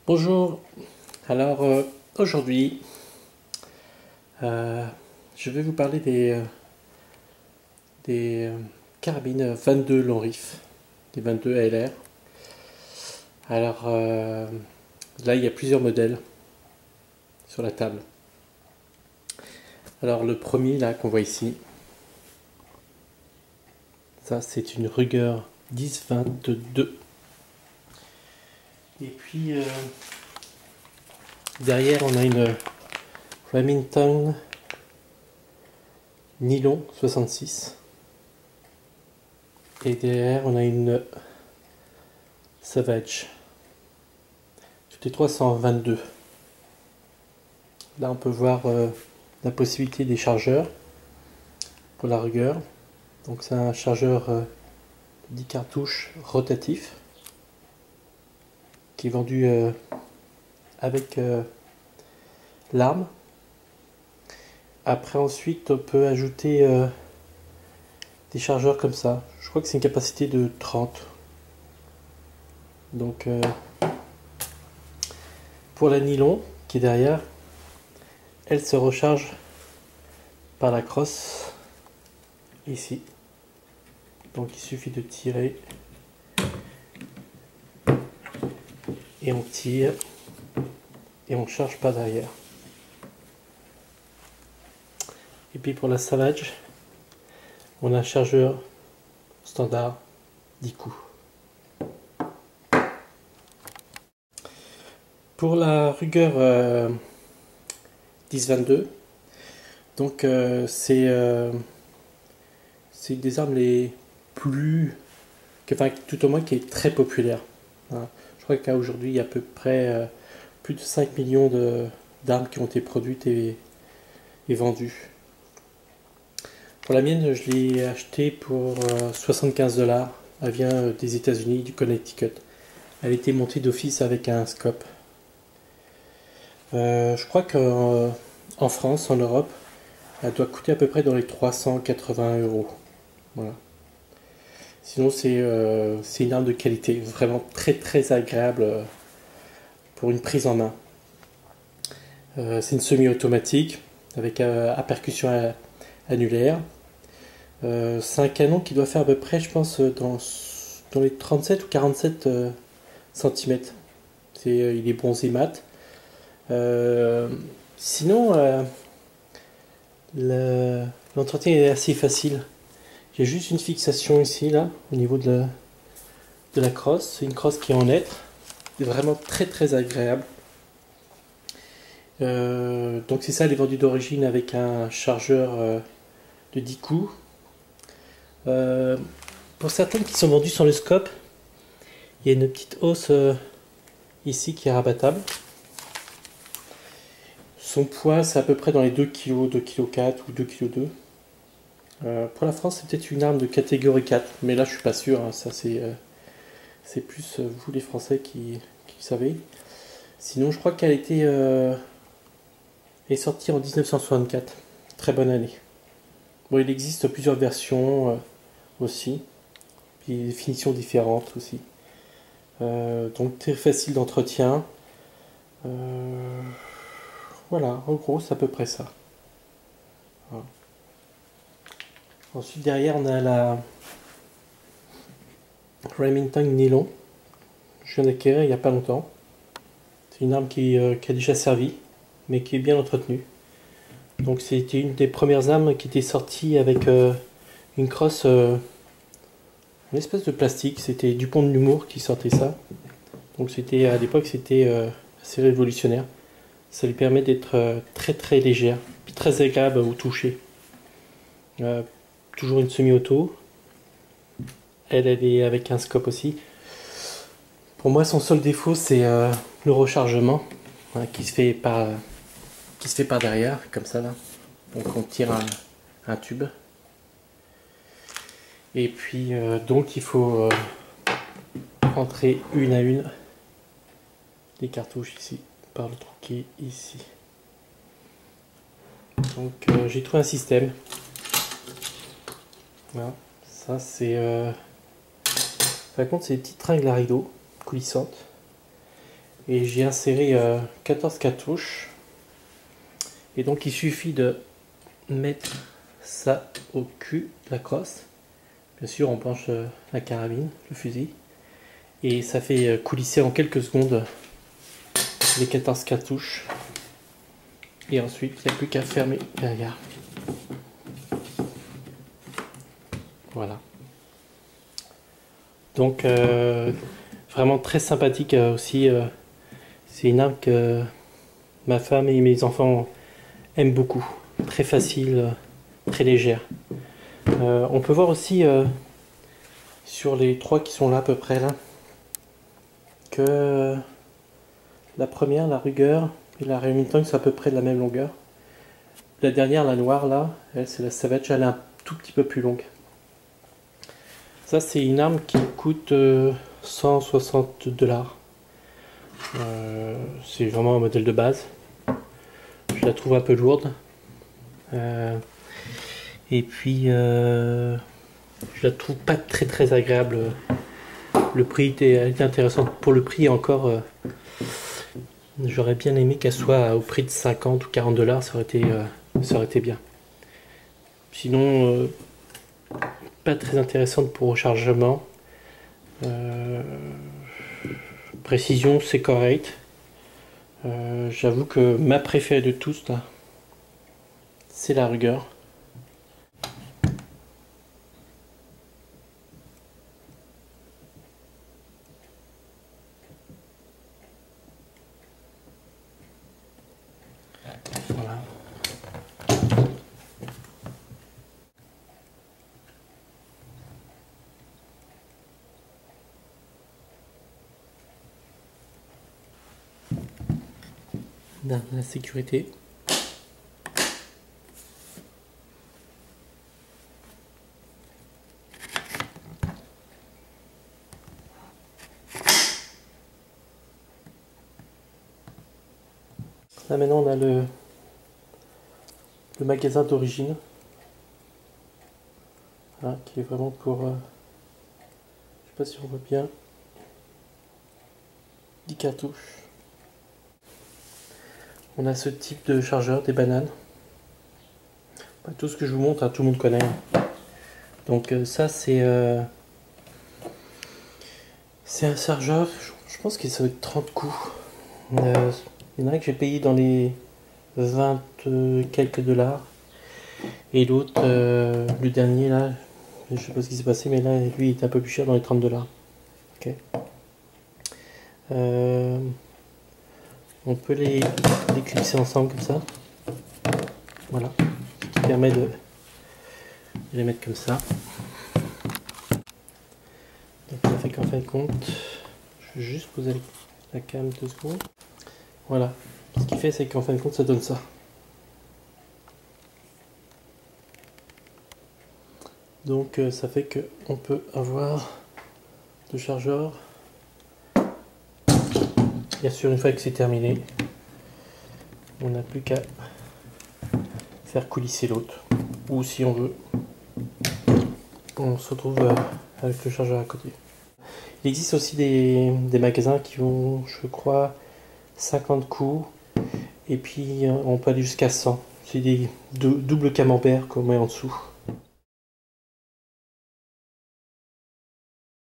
Bonjour, alors aujourd'hui je vais vous parler des carabines 22 long rif, des 22 ALR. Alors là il y a plusieurs modèles sur la table. Alors le premier là qu'on voit ici, ça c'est une Ruger 10-22. Et puis derrière on a une Remington nylon 66. Et derrière on a une Savage. Toutes les trois sont en 22. Là on peut voir la possibilité des chargeurs pour la Ruger. Donc c'est un chargeur 10 cartouches rotatif qui est vendu avec l'arme. Après ensuite on peut ajouter des chargeurs comme ça. Je crois que c'est une capacité de 30. Donc pour la nylon qui est derrière, elle se recharge par la crosse ici. Donc il suffit de tirer et on tire et on charge pas derrière. Et puis pour la Savage, on a un chargeur standard 10 coups. Pour la Ruger 10-22, donc c'est des armes les plus, enfin tout au moins qui est très populaire. Voilà. Je crois qu'à aujourd'hui il y a à peu près plus de 5 millions d'armes qui ont été produites et vendues. Pour la mienne, je l'ai achetée pour 75 $. Elle vient des États-Unis, du Connecticut. Elle était montée d'office avec un scope. Je crois qu'en France, en Europe, elle doit coûter à peu près dans les 380 €. Voilà. Sinon, c'est une arme de qualité, vraiment très très agréable pour une prise en main. C'est une semi-automatique avec à percussion annulaire. C'est un canon qui doit faire à peu près, je pense, dans les 37 ou 47 cm. Il est bronzé mat. Sinon, l'entretien est assez facile. J'ai juste une fixation ici, là, au niveau de la crosse. C'est une crosse qui est en lettres. C'est vraiment très très agréable. Donc c'est ça, elle est vendue d'origine avec un chargeur de 10 coups. Pour certaines qui sont vendues sans le scope, il y a une petite hausse ici qui est rabattable. Son poids c'est à peu près dans les 2 kg, 2,4 kg ou 2,2 kg. Pour la France c'est peut-être une arme de catégorie 4, mais là je suis pas sûr, hein. Ça c'est plus vous les Français qui savez. Sinon je crois qu'elle est sortie en 1964, très bonne année. Bon, il existe plusieurs versions aussi, puis des finitions différentes aussi. Donc très facile d'entretien. Voilà, en gros c'est à peu près ça. Voilà. Ensuite derrière on a la Remington nylon. Je viens d'acquérir il n'y a pas longtemps. C'est une arme qui a déjà servi, mais qui est bien entretenue. Donc c'était une des premières armes qui était sortie avec une crosse, une espèce de plastique. C'était Dupont de Nemours qui sortait ça. Donc c'était à l'époque c'était assez révolutionnaire. Ça lui permet d'être très très légère, puis très agréable au toucher. Toujours une semi-auto. Elle est avec un scope aussi. Pour moi, son seul défaut, c'est le rechargement qui se fait par derrière, comme ça là. Donc on tire un tube. Et puis donc il faut entrer une à une les cartouches ici, par le trou qui est ici. Donc j'ai trouvé un système. Voilà, ça c'est... par contre c'est des petites tringles à rideau coulissantes. Et j'ai inséré 14 cartouches. Et donc il suffit de mettre ça au cul de la crosse. Bien sûr, on penche la carabine, le fusil. Et ça fait coulisser en quelques secondes les 14 cartouches. Et ensuite, il n'y a plus qu'à fermer derrière. Voilà. Donc, vraiment très sympathique aussi. C'est une arme que ma femme et mes enfants aiment beaucoup. Très facile, très légère. On peut voir aussi sur les trois qui sont là à peu près là que la première, la Ruger et la Remington sont à peu près de la même longueur. La dernière, la noire là, elle c'est la Savage, elle est un tout petit peu plus longue. Ça c'est une arme qui coûte 160$. C'est vraiment un modèle de base. Je la trouve un peu lourde. Et puis je la trouve pas très agréable. Le prix était intéressant. Pour le prix encore, j'aurais bien aimé qu'elle soit au prix de 50 ou 40$, ça aurait été bien. Sinon, pas très intéressante pour rechargement. Précision, c'est correct. J'avoue que ma préférée de tous, là, c'est la Ruger. Voilà. Dans la sécurité. Là maintenant on a le magasin d'origine, hein, qui est vraiment pour, je sais pas si on voit bien, 10 cartouches. On a ce type de chargeur, des bananes. Tout ce que je vous montre, hein, tout le monde connaît. Donc ça c'est un chargeur, je pense que ça va être 30 coups. Il y en a un que j'ai payé dans les 20 quelques $. Et l'autre, le dernier là, je sais pas ce qui s'est passé, mais là lui il est un peu plus cher, dans les 30$. Ok. On peut les clipser ensemble comme ça. Voilà. Ce qui permet de les mettre comme ça. Donc ça fait qu'en fin de compte, je vais juste poser la cam 2 secondes. Voilà. Ce qui fait, c'est qu'en fin de compte, ça donne ça. Donc ça fait que on peut avoir le chargeur. Bien sûr, une fois que c'est terminé, on n'a plus qu'à faire coulisser l'autre. Ou si on veut, on se retrouve avec le chargeur à côté. Il existe aussi des magasins qui vont, je crois, 50 coups. Et puis on peut aller jusqu'à 100. C'est des doubles camemberts qu'on met en dessous.